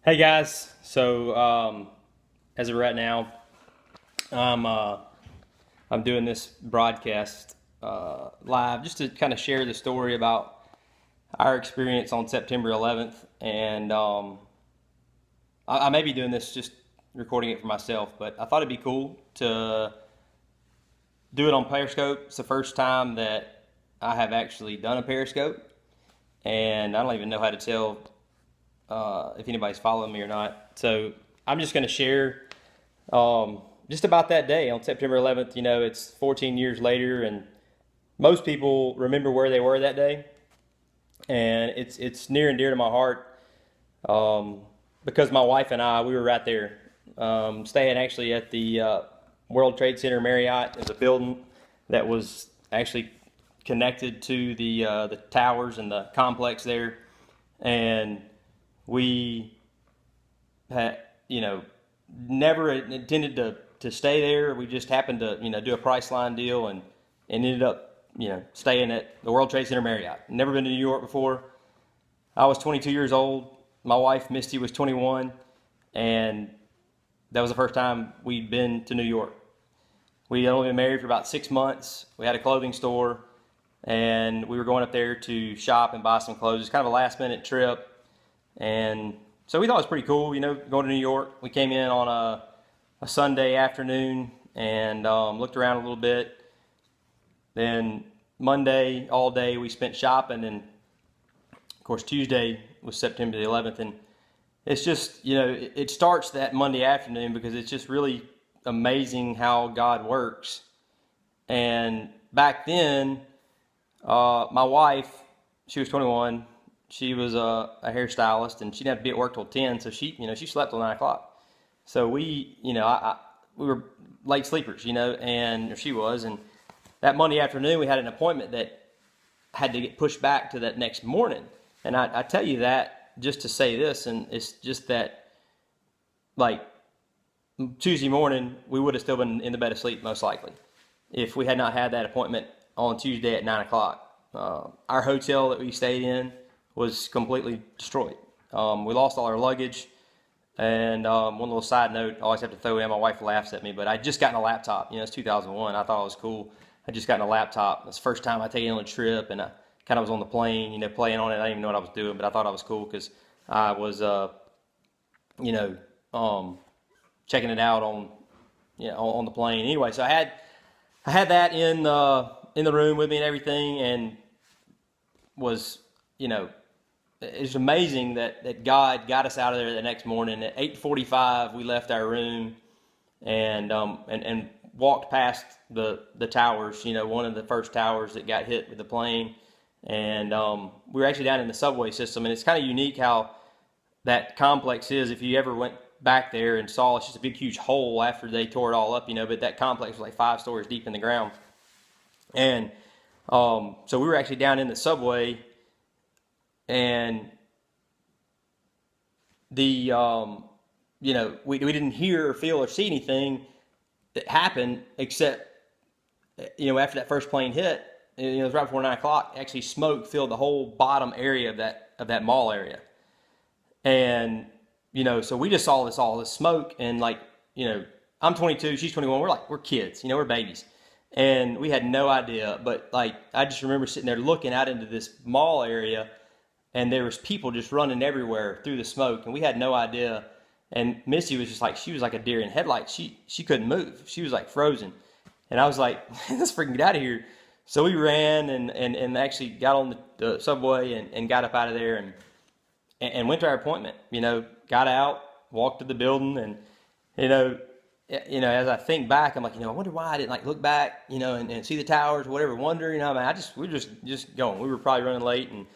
Hey guys, as of right now, I'm I'm doing this broadcast live just to kind of share the story about our experience on September 11th, and I may be doing this just recording it for myself, but I thought it'd be cool to do it on Periscope. It's the first time that I have actually done a Periscope, and I don't even know how to tell if anybody's following me or not. So I'm just going to share just about that day on September 11th. You know, it's 14 years later, and most people remember where they were that day, and it's near and dear to my heart um, because my wife and I we were right there, staying actually at the World Trade Center Marriott. It was a building that was actually connected to the towers and the complex there, and we had never intended to stay there. We just happened to do a Priceline deal and ended up staying at the World Trade Center Marriott. Never been to New York before. I was 22 years old. My wife Misty was 21, and that was the first time we'd been to New York. We had only been married for about 6 months. We had a clothing store, and we were going up there to shop and buy some clothes. It's kind of a last minute trip, and so we thought it was pretty cool, going to New York. We came in on a Sunday afternoon and looked around a little bit. Then Monday, all day, we spent shopping. And, of course, Tuesday was September the 11th. And it's just, it starts that Monday afternoon because it's just really amazing how God works. And back then, my wife, she was 21. She was a hairstylist, and she didn't have to be at work till 10, so she slept till 9 o'clock. So we, we were late sleepers, and she was. And that Monday afternoon, we had an appointment that had to get pushed back to that next morning. And I tell you that just to say this, and it's just that, like, Tuesday morning, we would have still been in the bed asleep, most likely, if we had not had that appointment on Tuesday at 9 o'clock. Our hotel that we stayed in was completely destroyed. We lost all our luggage. And one little side note, I always have to throw in, my wife laughs at me, but I just gotten a laptop. It's 2001. I thought it was cool. I just gotten a laptop. It's the first time I take it on a trip, and I kind of was on the plane, playing on it. I didn't even know what I was doing, but I thought I was cool because I was, checking it out on the plane. Anyway, so I had that in the room with me and everything, and was, it's amazing that God got us out of there the next morning. At 8:45, we left our room and walked past the towers. One of the first towers that got hit with the plane, and we were actually down in the subway system. And it's kind of unique how that complex is. If you ever went back there and saw, it's just a big, huge hole after they tore it all up. But that complex was like 5 stories deep in the ground, and so we were actually down in the subway. And the we didn't hear or feel or see anything that happened except after that first plane hit, it was right before 9 o'clock. Actually, smoke filled the whole bottom area of that mall area. And so we just saw all this smoke, and I'm 22, she's 21. We're kids, we're babies, and we had no idea. But I just remember sitting there looking out into this mall area, and there was people just running everywhere through the smoke, and we had no idea. And Missy was just she was like a deer in headlights. She couldn't move. She was like frozen. And I was like, let's freaking get out of here. So we ran and actually got on the subway and got up out of there and went to our appointment. Got out, walked to the building, and as I think back, I'm like, I wonder why I didn't look back, and see the towers or whatever. We're just going. We were probably running late, and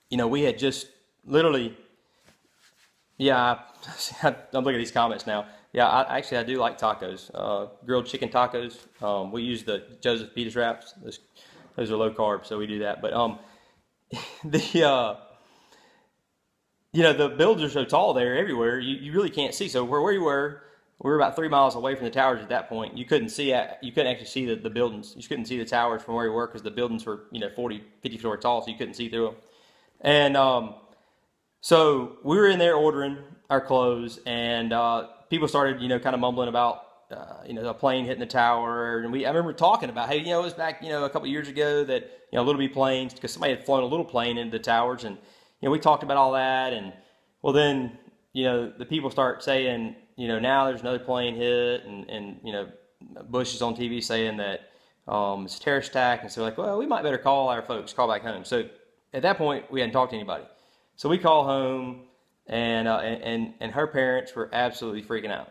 we had just literally, yeah, I'm looking at these comments now. Yeah, I do like tacos, grilled chicken tacos. We use the Joseph Peters wraps. Those are low carb, so we do that. But the the buildings are so tall there everywhere, you really can't see. So where we were about 3 miles away from the towers at that point. You couldn't actually see the buildings. You couldn't see the towers from where we were because the buildings were 40, 50 story tall, so you couldn't see through them. And So we were in there ordering our clothes, and people started, kind of mumbling about, a plane hitting the tower. And I remember talking about, hey, it was back, a couple years ago that, Little B planes, because somebody had flown a little plane into the towers, and we talked about all that. And well, then, the people start saying, now there's another plane hit, and Bush is on TV saying that it's a terrorist attack, and so we're like, well, we might better call our folks, call back home. So at that point, we hadn't talked to anybody. So we call home, and her parents were absolutely freaking out.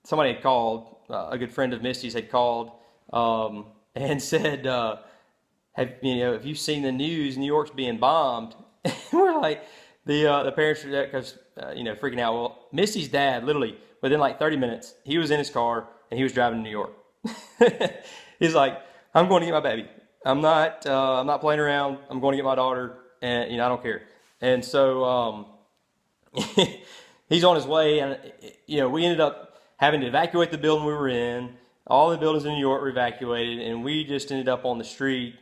Somebody had called, a good friend of Misty's had called, and said, have you seen the news? New York's being bombed. And we're like, the parents were because freaking out. Well, Misty's dad, literally within like 30 minutes, he was in his car and he was driving to New York. He's like, I'm going to get my baby. I'm not playing around. I'm going to get my daughter, and I don't care. And so he's on his way, and we ended up having to evacuate the building we were in. All the buildings in New York were evacuated, and we just ended up on the street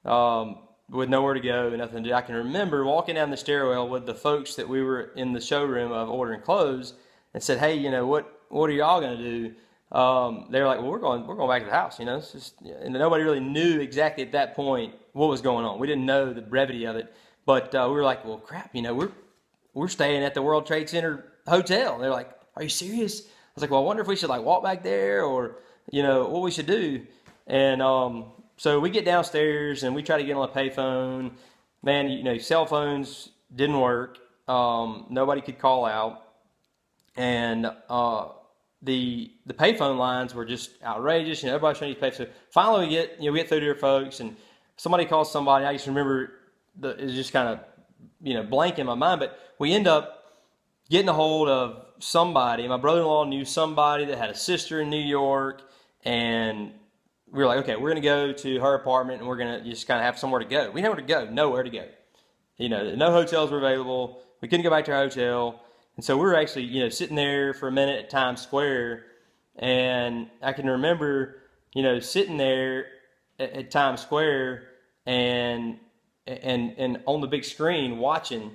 with nowhere to go and nothing to do. I can remember walking down the stairwell with the folks that we were in the showroom of ordering clothes, and said, "Hey, what are y'all gonna do?" They were like, "Well, we're going back to the house." It's just, and nobody really knew exactly at that point what was going on. We didn't know the brevity of it, but we were like, "Well, crap, we're staying at the World Trade Center hotel." And they're like, "Are you serious?" I was like, "Well, I wonder if we should like walk back there, or what we should do." And so we get downstairs and we try to get on a payphone. Man, cell phones didn't work. Nobody could call out, and the payphone lines were just outrageous. Everybody's trying to use payphone. So finally, we get through to your folks, and somebody calls somebody. I just remember it's just kind of blank in my mind, but we end up getting a hold of somebody. My brother-in-law knew somebody that had a sister in New York, and we were like, okay, we're going to go to her apartment, and we're going to just kind of have somewhere to go. We had nowhere to go. No hotels were available. We couldn't go back to our hotel. And so we were actually, sitting there for a minute at Times Square, and I can remember, sitting there at Times Square and on the big screen watching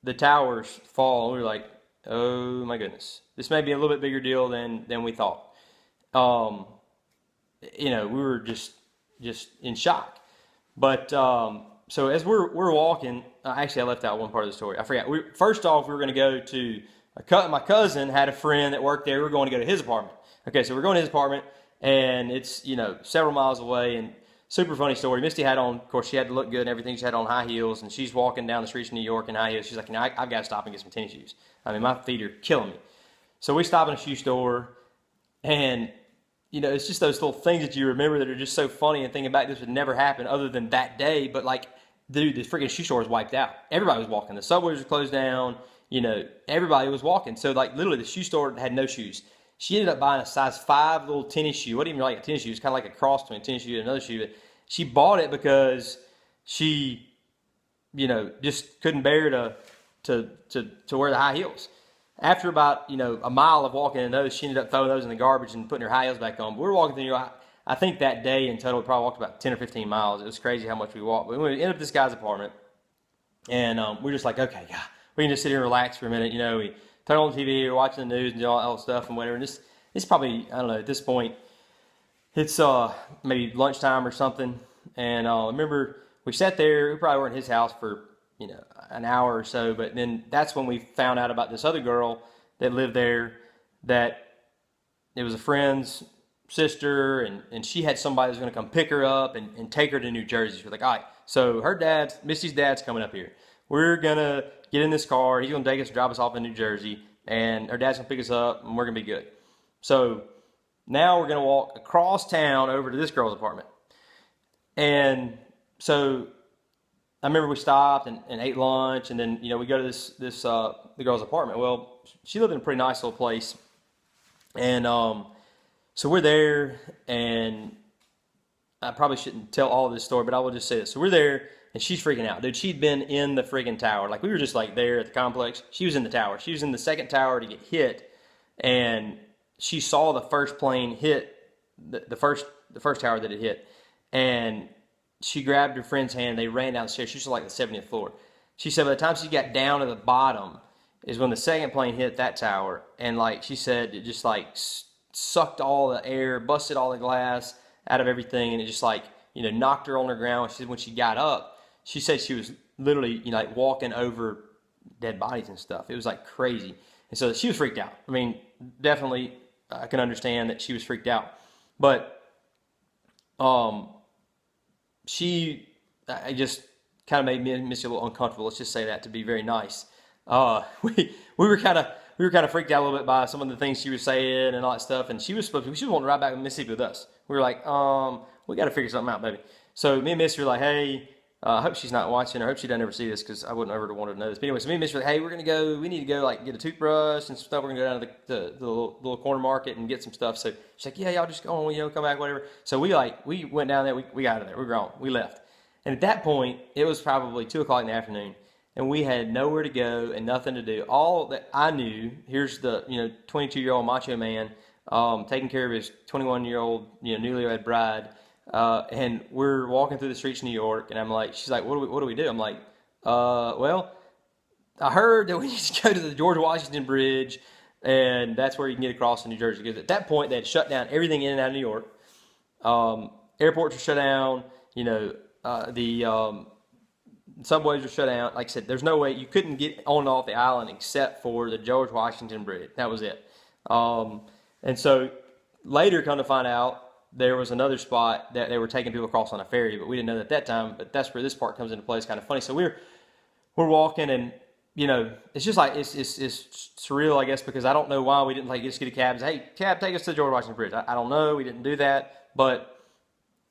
the towers fall. We were like, oh my goodness, this may be a little bit bigger deal than we thought. We were just in shock. But so as we're walking, actually I left out one part of the story. I forgot. First off, we were going to go to my cousin had a friend that worked there. We were going to go to his apartment. Okay, so we're going to his apartment, and it's several miles away. And super funny story. Misty had on, of course, she had to look good and everything. She had on high heels, and she's walking down the streets of New York in high heels. She's like, I've got to stop and get some tennis shoes. I mean, my feet are killing me. So we stop in a shoe store, and it's just those little things that you remember that are just so funny, and thinking back, this would never happen other than that day. But like, dude, the freaking shoe store was wiped out. Everybody was walking. The subways were closed down. Everybody was walking. So like, literally, the shoe store had no shoes. She ended up buying a size 5 little tennis shoe. It wasn't even like a tennis shoe. It's kind of like a cross between a tennis shoe and another shoe. But she bought it because she, just couldn't bear to wear the high heels. After about, a mile of walking in those, she ended up throwing those in the garbage and putting her high heels back on. But we were walking through New York. I think that day in total, we probably walked about 10 or 15 miles. It was crazy how much we walked. But we ended up at this guy's apartment, and we're just like, okay, yeah, we can just sit here and relax for a minute. We turn on the TV, we're watching the news and all that stuff and whatever. And it's probably, I don't know, at this point, it's maybe lunchtime or something. And I remember we sat there. We probably were in his house for an hour or so. But then that's when we found out about this other girl that lived there, that it was a friend's sister, and she had somebody who was going to come pick her up and take her to New Jersey. She was like, all right, so Misty's dad's coming up here. We're going to get in this car. He's going to take us, drop us off in New Jersey, and her dad's going to pick us up, and we're going to be good. So now we're going to walk across town over to this girl's apartment. And so I remember we stopped and ate lunch, and then we go to the girl's apartment. Well, she lived in a pretty nice little place, and so we're there, and I probably shouldn't tell all of this story, but I will just say this. So we're there, and she's freaking out, dude. She'd been in the freaking tower. Like, we were just like there at the complex. She was in the tower. She was in the second tower to get hit, and she saw the first plane hit the first tower that it hit, and she grabbed her friend's hand. They ran down the stairs. She was like the 70th floor. she said by the time she got down to the bottom is when the second plane hit that tower, and like she said, it just like sucked all the air, busted all the glass out of everything, and it just like knocked her on the ground. She said when she got up, she said she was literally like walking over dead bodies and stuff. It was like crazy, and so she was freaked out. I mean, definitely I can understand that she was freaked out, but I just kind of made Missy a little uncomfortable. Let's just say that, to be very nice. We were kind of freaked out a little bit by some of the things she was saying and all that stuff. And she was wanting to ride back to Mississippi with us. We were like, we got to figure something out, baby. So me and Missy were like, hey, I hope she's not watching. I hope she doesn't ever see this, because I wouldn't ever want her to know this. But anyway, so me and Missy were like, hey, we need to go like get a toothbrush and stuff. We're gonna go down to the little corner market and get some stuff. So she's like, yeah, y'all just go on, come back, whatever. So we went down there. We got out of there. We were gone. We left. And at that point, it was probably 2 o'clock in the afternoon, and we had nowhere to go and nothing to do. All that I knew, here's the 22-year-old macho man taking care of his 21-year-old newlywed bride, and we're walking through the streets of New York, and I'm like, she's like, what do we do? I'm like, well, I heard that we need to go to the George Washington Bridge, and that's where you can get across to New Jersey. Because at that point, they had shut down everything in and out of New York. Airports were shut down. The subways were shut down. Like I said, there's no way you couldn't get on and off the island except for the George Washington Bridge. That was it. And so later, come to find out, there was another spot that they were taking people across on a ferry, but we didn't know that at that time. But that's where this part comes into play. It's kind of funny. So we're walking, and it's just like it's surreal, I guess, because I don't know why we didn't just get a cab and say, hey, cab, take us to the George Washington Bridge. I don't know. We didn't do that, but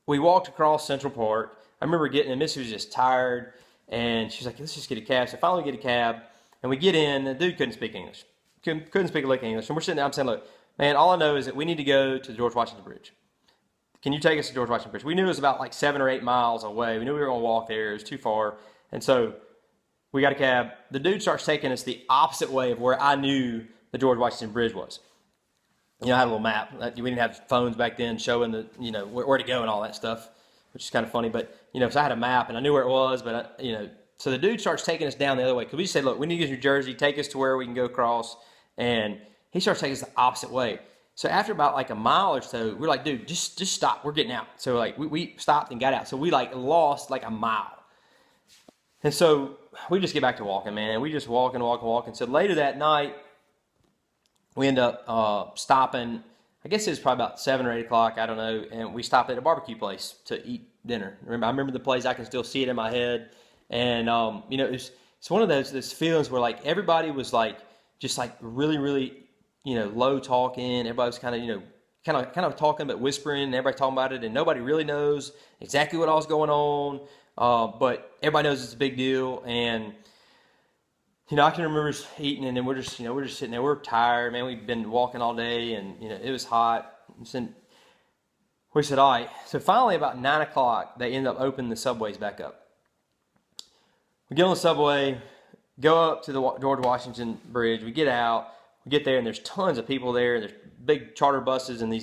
we walked across Central Park. I remember getting in, Missy was just tired, and she's like, let's just get a cab. So finally we get a cab, and we get in, and the dude couldn't speak English. Couldn't speak a lick of English. And we're sitting there, I'm saying, look, man, all I know is that we need to go to the George Washington Bridge. Can you take us to George Washington Bridge? We knew it was about like 7 or 8 miles away. We knew we were going to walk there. It was too far. And so we got a cab. The dude starts taking us the opposite way of where I knew the George Washington Bridge was. I had a little map. We didn't have phones back then showing where to go and all that stuff, which is kind of funny. But, so I had a map and I knew where it was, but, so the dude starts taking us down the other way. Because we just said, look, we need to get to New Jersey, take us to where we can go across. And he starts taking us the opposite way. So after about like a mile or so, we're like, dude, just stop. We're getting out. So like we stopped and got out. So we like lost like a mile. And so we just get back to walking, man. And we just walking. So later that night, we end up stopping. I guess it was probably about 7 or 8 o'clock. I don't know. And we stopped at a barbecue place to eat dinner. I remember the place. I can still see it in my head. And, it's one of those feelings where like everybody was like, just like really, really, low talking. Everybody was kind of talking, but whispering, and everybody talking about it. And nobody really knows exactly what all was going on. But everybody knows it's a big deal. And, I can remember eating, and then we're just sitting there. We're tired, man. We've been walking all day, and, it was hot. So we said, all right. So finally, about 9 o'clock, they end up opening the subways back up. We get on the subway, go up to the George Washington Bridge. We get out. We get there, and there's tons of people there. There's big charter buses, and they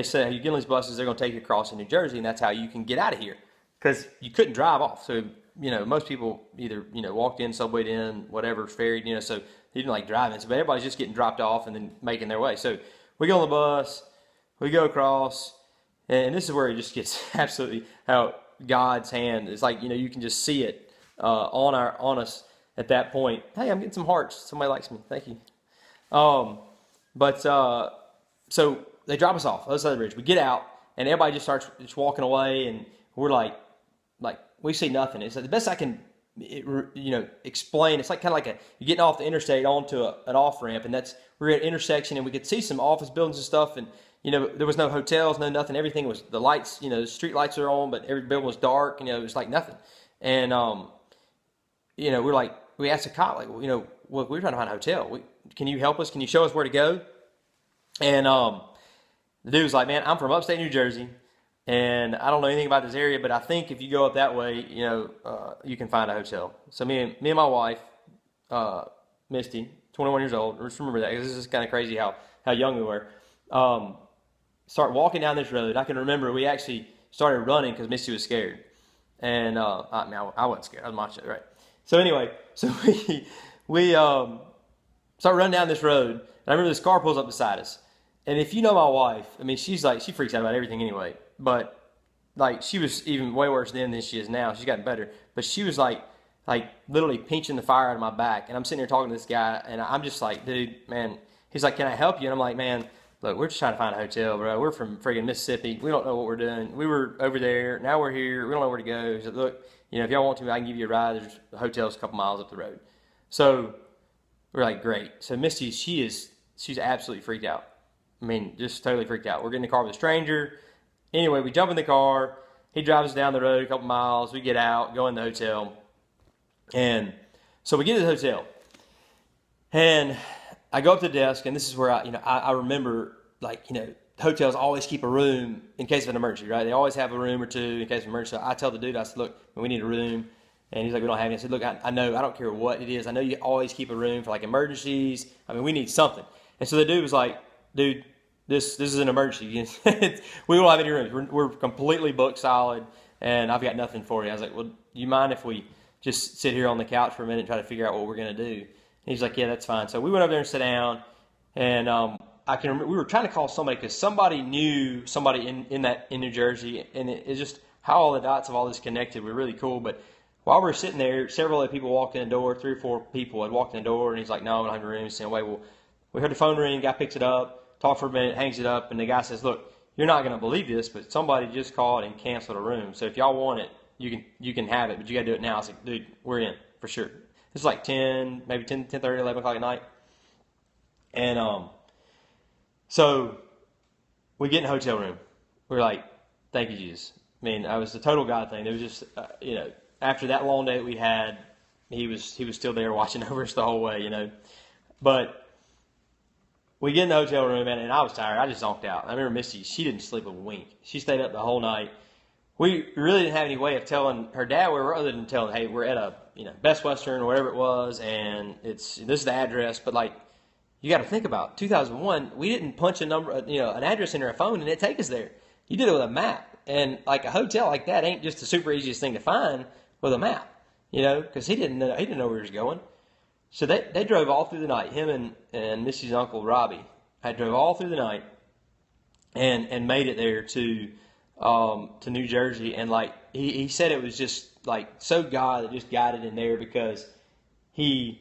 say, you get on these buses, they're going to take you across to New Jersey, and that's how you can get out of here. Because you couldn't drive off. So, most people either, walked in, subwayed in, whatever, ferried, so you didn't like driving. So, but everybody's just getting dropped off and then making their way. So we go on the bus, we go across, and this is where it just gets absolutely how God's hand is like, you can just see it on us at that point. Hey, I'm getting some hearts. Somebody likes me. Thank you. So they drop us off on the other side of the bridge. We get out, and everybody just starts just walking away, and we're like we see nothing. It's like the best I can, explain. It's like kind of like you're getting off the interstate onto an off ramp, and we're at an intersection, and we could see some office buildings and stuff, and there was no hotels, no nothing. Everything was the lights. The street lights are on, but every building was dark. It was like nothing. And we're like, we asked the cop, like, well, we're trying to find a hotel. Can you help us? Can you show us where to go? And the dude was like, man, I'm from upstate New Jersey, and I don't know anything about this area, but I think if you go up that way, you can find a hotel. So me and my wife, Misty, 21 years old, just remember that, because this is kind of crazy how young we were, start walking down this road. I can remember we actually started running because Misty was scared. And I wasn't scared. I was macho, right? So anyway, so we start running down this road, and I remember this car pulls up beside us. And if you know my wife, I mean, she's like, she freaks out about everything anyway. But like, she was even way worse then than she is now. She's gotten better, but she was like literally pinching the fire out of my back. And I'm sitting here talking to this guy, and I'm just like, dude, man. He's like, can I help you? And I'm like, man, look, we're just trying to find a hotel, bro. We're from friggin' Mississippi. We don't know what we're doing. We were over there. Now we're here. We don't know where to go. He said, look, if y'all want to, I can give you a ride. There's a hotel's a couple miles up the road. So we're like, great. So Misty, she's absolutely freaked out. I mean, just totally freaked out. We're getting in the car with a stranger. Anyway, we jump in the car. He drives us down the road a couple miles. We get out, go in the hotel. And so we get to the hotel. And I go up to the desk, and this is where I remember, hotels always keep a room in case of an emergency, right? They always have a room or two in case of an emergency. So I tell the dude, I said, look, we need a room. And he's like, we don't have any. I said, look, I know, I don't care what it is. I know you always keep a room for like emergencies. I mean, we need something. And so the dude was like, dude, this is an emergency. We don't have any rooms. We're completely booked solid, and I've got nothing for you. I was like, well, do you mind if we just sit here on the couch for a minute and try to figure out what we're going to do? And he's like, yeah, that's fine. So we went over there and sat down, and I can remember we were trying to call somebody because somebody knew somebody in New Jersey, and it's just how all the dots of all this connected were really cool. But while we were sitting there, several other people walked in the door. 3 or 4 people had walked in the door, and he's like, no, I don't have a room. So anyway, we heard the phone ring. Guy picks it up, talks for a minute, hangs it up, and the guy says, look, you're not going to believe this, but somebody just called and canceled a room. So if y'all want it, you can have it, but you got to do it now. I was like, dude, we're in for sure. It's like 10, maybe 10:30, 11 o'clock at night. And so we get in a hotel room. We're like, thank you, Jesus. I mean, I was the total God thing. There was just, after that long day that we had, he was still there watching over us the whole way, But we get in the hotel room, and I was tired. I just zonked out. I remember Misty, she didn't sleep a wink. She stayed up the whole night. We really didn't have any way of telling her dad where we were other than telling, hey, we're at a Best Western or whatever it was, and this is the address. But like, you got to think about 2001. We didn't punch a number, an address into our phone and it take us there. You did it with a map, and like a hotel like that ain't just the super easiest thing to find with a map, because he didn't know where he was going. So they drove all through the night. Him and Missy's uncle Robbie had drove all through the night and made it there to New Jersey. And like he said, it was just like so God that just guided him there, because he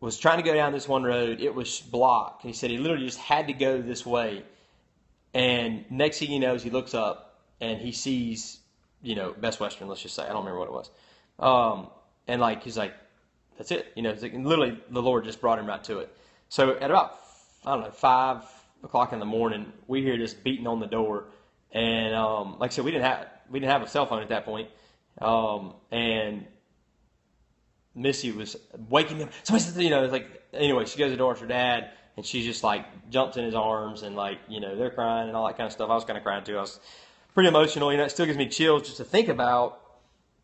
was trying to go down this one road. It was blocked. He said he literally just had to go this way. And next thing he knows, he looks up and he sees, Best Western, let's just say. I don't remember what it was. And like, he's like, that's it. It's like, literally the Lord just brought him right to it. So at about, 5 o'clock in the morning, we hear this beating on the door. And like I said, we didn't have a cell phone at that point. And Missy was waking up. Somebody said, like, anyway, she goes to the door with her dad, and she just like jumps in his arms, and like, they're crying and all that kind of stuff. I was kind of crying too. I was pretty emotional. It still gives me chills just to think about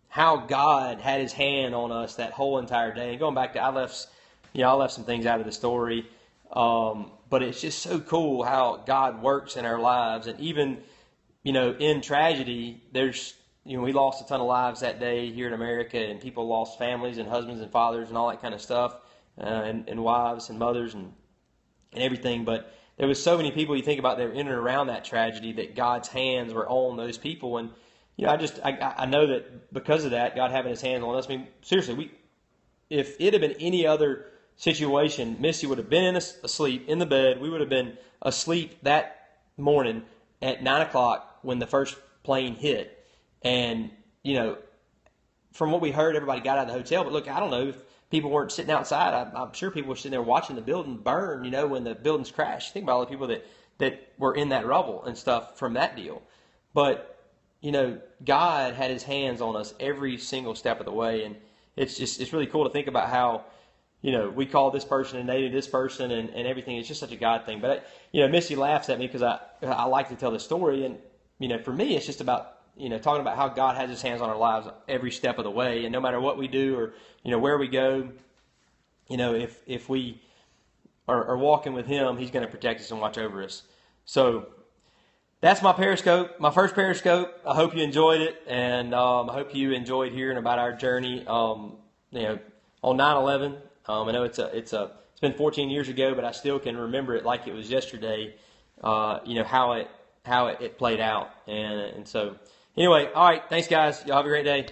how God had his hand on us that whole entire day. And going back to, I left some things out of the story. But it's just so cool how God works in our lives. And even, in tragedy, there's, we lost a ton of lives that day here in America, and people lost families and husbands and fathers and all that kind of stuff, and wives and mothers and everything. But there was so many people you think about that were in and around that tragedy, that God's hands were on those people. And, I know that because of that, God having his hands on us. I mean, seriously, if it had been any other situation, Missy would have been asleep in the bed. We would have been asleep that morning at 9 o'clock when the first plane hit. And, from what we heard, everybody got out of the hotel. But look, I don't know if people weren't sitting outside. I'm sure people were sitting there watching the building burn, when the buildings crashed. Think about all the people that were in that rubble and stuff from that deal. But, God had his hands on us every single step of the way. And it's really cool to think about how, we call this person and they do this person and everything. It's just such a God thing. But, Missy laughs at me because I like to tell the story. And, for me, it's just about, talking about how God has his hands on our lives every step of the way. And no matter what we do or, where we go, if we are walking with him, he's going to protect us and watch over us. So that's my Periscope, my first Periscope. I hope you enjoyed it. And I hope you enjoyed hearing about our journey. on 9/11. I know it's been 14 years ago, but I still can remember it like it was yesterday. How it played out, and so anyway, all right, thanks guys. Y'all have a great day.